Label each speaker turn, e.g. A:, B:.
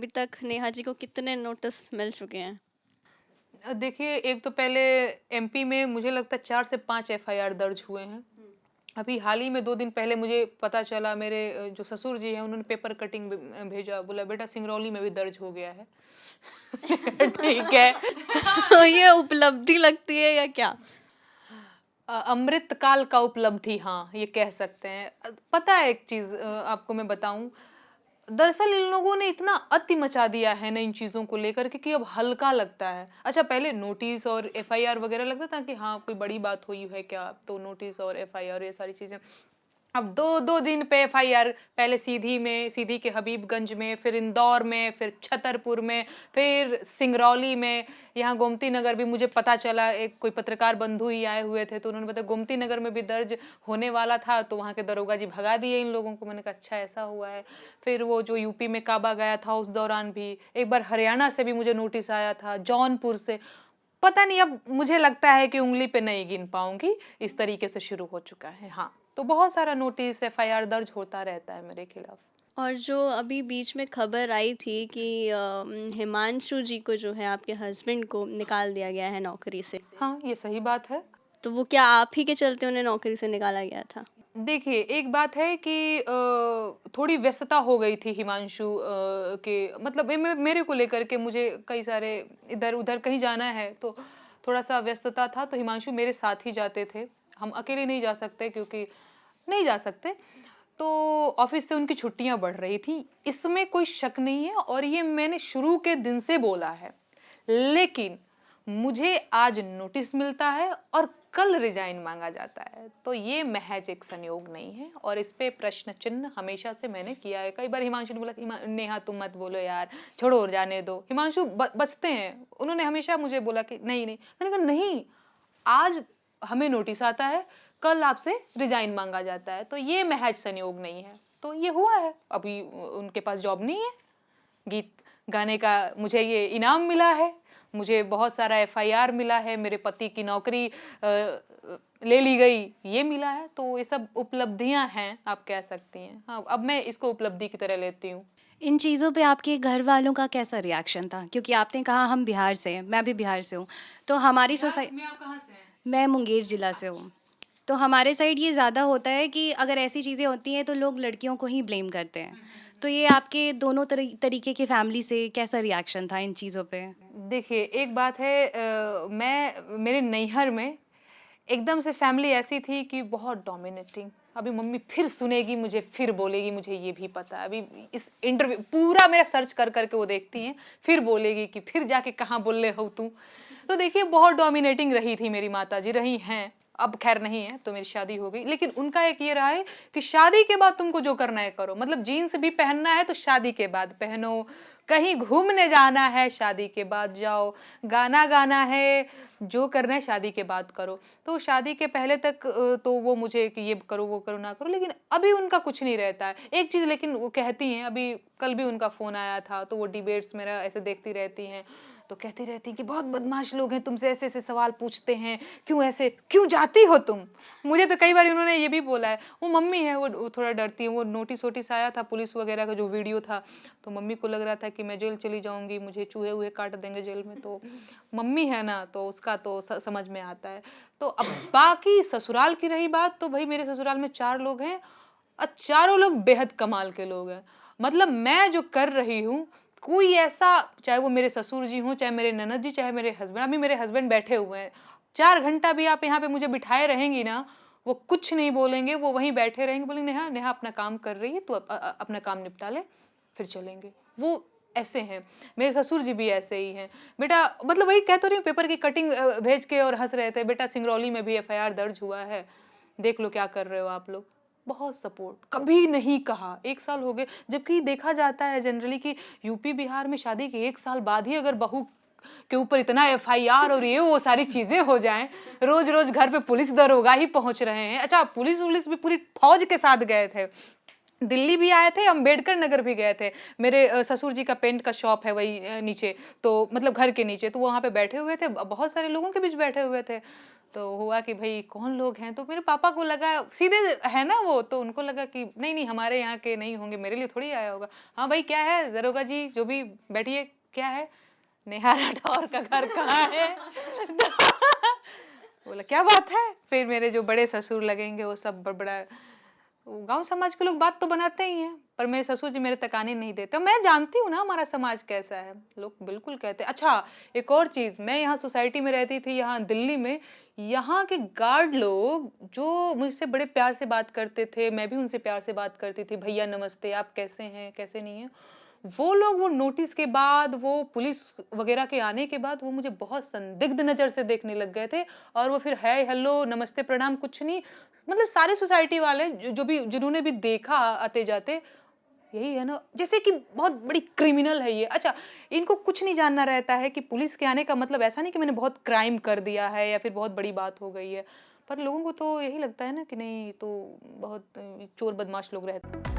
A: तक नेहा जी को कितने नोटिस मिल चुके हैं?
B: देखिए, एक तो पहले एमपी में मुझे लगता है 4 से 5 एफआईआर दर्ज हुए हैं। अभी हाल ही में 2 दिन पहले मुझे पता चला, मेरे जो ससुर जी हैं उन्होंने पेपर कटिंग भेजा, बोला बेटा सिंगरौली में भी दर्ज हो गया है। ठीक है।
A: ये उपलब्धि लगती है या क्या?
B: अमृत काल का उपलब्धि, हाँ ये कह सकते हैं। पता है एक चीज आपको मैं बताऊं, दरअसल इन लोगों ने इतना अति मचा दिया है ना इन चीजों को लेकर के कि अब हल्का लगता है। अच्छा, पहले नोटिस और एफआईआर वगैरह लगता था कि हाँ कोई बड़ी बात हुई है क्या, तो नोटिस और एफआईआर ये सारी चीजें। अब दो दो दिन पे एफआईआर, पहले सीधी में, सीधी के हबीबगंज में, फिर इंदौर में, फिर छतरपुर में, फिर सिंगरौली में, यहाँ गोमती नगर भी मुझे पता चला, एक कोई पत्रकार बंधु ही आए हुए थे तो उन्होंने बताया गोमती नगर में भी दर्ज होने वाला था, तो वहाँ के दरोगा जी भगा दिए इन लोगों को। मैंने कहा अच्छा ऐसा हुआ है। फिर वो जो यूपी में काबा गया था उस दौरान भी, एक बार हरियाणा से भी मुझे नोटिस आया था, जौनपुर से। पता नहीं, अब मुझे लगता है कि उंगली पे नहीं गिन पाऊंगी, इस तरीके से शुरू हो चुका है। हाँ, तो बहुत सारा नोटिस एफआईआर दर्ज होता रहता है मेरे खिलाफ।
A: और जो अभी बीच में खबर आई थी कि हिमांशु जी को जो है आपके हस्बैंड को निकाल दिया गया है नौकरी से,
B: हाँ, ये सही बात है।
A: तो वो क्या आप ही के चलते उन्हें नौकरी से निकाला गया था?
B: देखिए, एक बात है कि थोड़ी व्यस्तता हो गई थी हिमांशु के, मतलब मेरे को लेकर के, मुझे कई सारे इधर उधर कहीं जाना है तो थोड़ा सा व्यस्तता था, तो हिमांशु मेरे साथ ही जाते थे। हम अकेले नहीं जा सकते, क्योंकि नहीं जा सकते, तो ऑफिस से उनकी छुट्टियां बढ़ रही थी, इसमें कोई शक नहीं है और ये मैंने शुरू के दिन से बोला है। लेकिन मुझे आज नोटिस मिलता है और कल रिजाइन मांगा जाता है, तो ये महज एक संयोग नहीं है और इस पे प्रश्न चिन्ह हमेशा से मैंने किया है। कई बार हिमांशु ने बोला कि नेहा तुम मत बोलो यार, छोड़ो जाने दो, हिमांशु बचते हैं, उन्होंने हमेशा मुझे बोला कि नहीं नहीं। मैंने कहा नहीं, आज हमें नोटिस आता है, कल आपसे रिजाइन मांगा जाता है, तो ये महज संयोग नहीं है। तो ये हुआ है, अभी उनके पास जॉब नहीं है, गीत गाने का मुझे ये इनाम मिला है, मुझे बहुत सारा एफआईआर मिला है, मेरे पति की नौकरी ले ली गई, ये मिला है, तो ये सब उपलब्धियां हैं आप कह सकती हैं। हाँ, अब मैं इसको उपलब्धि की तरह लेती हूँ।
C: इन चीज़ों पे आपके घर वालों का कैसा रिएक्शन था? क्योंकि आपने कहा हम बिहार से हैं, मैं भी बिहार से हूँ, तो हमारी सोसाइटी,
B: में आप कहाँ से हैं?
C: मैं मुंगेर ज़िला से हूँ। तो हमारे साइड ये ज़्यादा होता है कि अगर ऐसी चीज़ें होती हैं तो लोग लड़कियों को ही ब्लेम करते हैं। तो ये आपके दोनों तरीके के फैमिली से कैसा रिएक्शन था इन चीज़ों पे?
B: देखिए, एक बात है, मैं मेरे नैहर में एकदम से फैमिली ऐसी थी कि बहुत डोमिनेटिंग। अभी मम्मी फिर सुनेगी मुझे, फिर बोलेगी, मुझे ये भी पता है। अभी इस इंटरव्यू पूरा मेरा सर्च कर करके वो देखती हैं, फिर बोलेगी कि फिर जाके कहाँ बोल रहे हो तू। तो देखिए, बहुत डोमिनेटिंग रही थी मेरी माता जी, रही हैं, अब खैर नहीं है, तो मेरी शादी हो गई। लेकिन उनका एक ये रहा है कि शादी के बाद तुमको जो करना है करो, मतलब जीन्स भी पहनना है तो शादी के बाद पहनो, कहीं घूमने जाना है शादी के बाद जाओ, गाना गाना है, जो करना है शादी के बाद करो। तो शादी के पहले तक तो वो मुझे कि ये करो वो करो ना करो, लेकिन अभी उनका कुछ नहीं रहता है। एक चीज़ लेकिन वो कहती हैं, अभी कल भी उनका फ़ोन आया था, तो वो डिबेट्स मेरा ऐसे देखती रहती हैं, तो कहती रहती हैं कि बहुत बदमाश लोग हैं, तुमसे ऐसे ऐसे सवाल पूछते हैं, क्यों ऐसे क्यों जाती हो तुम। मुझे तो कई बार उन्होंने ये भी बोला है, वो मम्मी है वो थोड़ा डरती है, वो नोटिस वोटिस आया था पुलिस वगैरह का जो वीडियो था, तो मम्मी को लग रहा था कि मैं जेल चली जाऊंगी, मुझे चूहे वूहे काट देंगे जेल में, तो मम्मी है ना, तो उसका तो समझ में आता है। तो अब बाकी ससुराल की रही बात, तो भाई मेरे ससुराल में 4 लोग हैं और चारों लोग बेहद कमाल के लोग हैं। मतलब मैं जो कर रही हूँ, कोई ऐसा, चाहे वो मेरे ससुर जी हों, चाहे मेरे ननद जी, चाहे मेरे हस्बैंड, अभी मेरे हस्बैंड बैठे हुए हैं, 4 घंटा भी आप यहाँ पे मुझे बिठाए रहेंगी ना, वो कुछ नहीं बोलेंगे, वो वहीं बैठे रहेंगे, बोलेंगे नेहा नेहा अपना काम कर रही है, तो अपना काम निपटा ले, फिर चलेंगे। वो ऐसे हैं। मेरे ससुर जी भी ऐसे ही हैं। बेटा, मतलब वही कह तो रही हूँ, पेपर की कटिंग भेज के और हंस रहे थे, बेटा सिंगरौली में भी एफआईआर दर्ज हुआ है, देख लो क्या कर रहे हो आप लोग। बहुत सपोर्ट, कभी नहीं कहा। 1 साल हो गए, जबकि देखा जाता है जनरली कि यूपी बिहार में शादी के 1 साल बाद ही अगर बहू के ऊपर इतना एफआईआर और ये वो सारी चीजें हो जाएं, रोज रोज घर पे पुलिस दरोगा ही पहुंच रहे हैं। अच्छा, पुलिस भी पूरी फौज के साथ गए थे, दिल्ली भी आए थे, अम्बेडकर नगर भी गए थे। मेरे ससुर जी का पेंट का शॉप है वही नीचे, तो मतलब घर के नीचे, तो वहाँ पे बैठे हुए थे, बहुत सारे लोगों के बीच बैठे हुए थे। तो हुआ कि भाई कौन लोग हैं, तो मेरे पापा को लगा सीधे है ना वो, तो उनको लगा कि नहीं नहीं हमारे यहाँ के नहीं होंगे, मेरे लिए थोड़ी आया होगा। हाँ भाई क्या है दरोगा जी, जो भी बैठिए, क्या है, नेहा राठौर का घर कहाँ है? तो बोला क्या बात है। फिर मेरे जो बड़े ससुर लगेंगे वो सब बड़ा, गांव समाज के लोग बात तो बनाते ही हैं, पर मेरे ससुर जी मेरे तक आने नहीं देते। मैं जानती हूँ ना हमारा समाज कैसा है, लोग बिल्कुल कहते हैं। अच्छा एक और चीज, मैं यहाँ सोसाइटी में रहती थी, यहाँ दिल्ली में, यहाँ के गार्ड लोग जो मुझसे बड़े प्यार से बात करते थे, मैं भी उनसे प्यार से बात करती थी, भैया नमस्ते, आप कैसे हैं कैसे नहीं है, वो लोग वो नोटिस के बाद, वो पुलिस वगैरह के आने के बाद, वो मुझे बहुत संदिग्ध नजर से देखने लग गए थे। और वो फिर है हेलो नमस्ते प्रणाम कुछ नहीं, मतलब सारे सोसाइटी वाले जो भी जिन्होंने भी देखा आते जाते, यही है ना जैसे कि बहुत बड़ी क्रिमिनल है ये। अच्छा इनको कुछ नहीं जानना रहता है कि पुलिस के आने का मतलब ऐसा नहीं कि मैंने बहुत क्राइम कर दिया है या फिर बहुत बड़ी बात हो गई है, पर लोगों को तो यही लगता है ना कि नहीं तो बहुत चोर बदमाश लोग रहते हैं।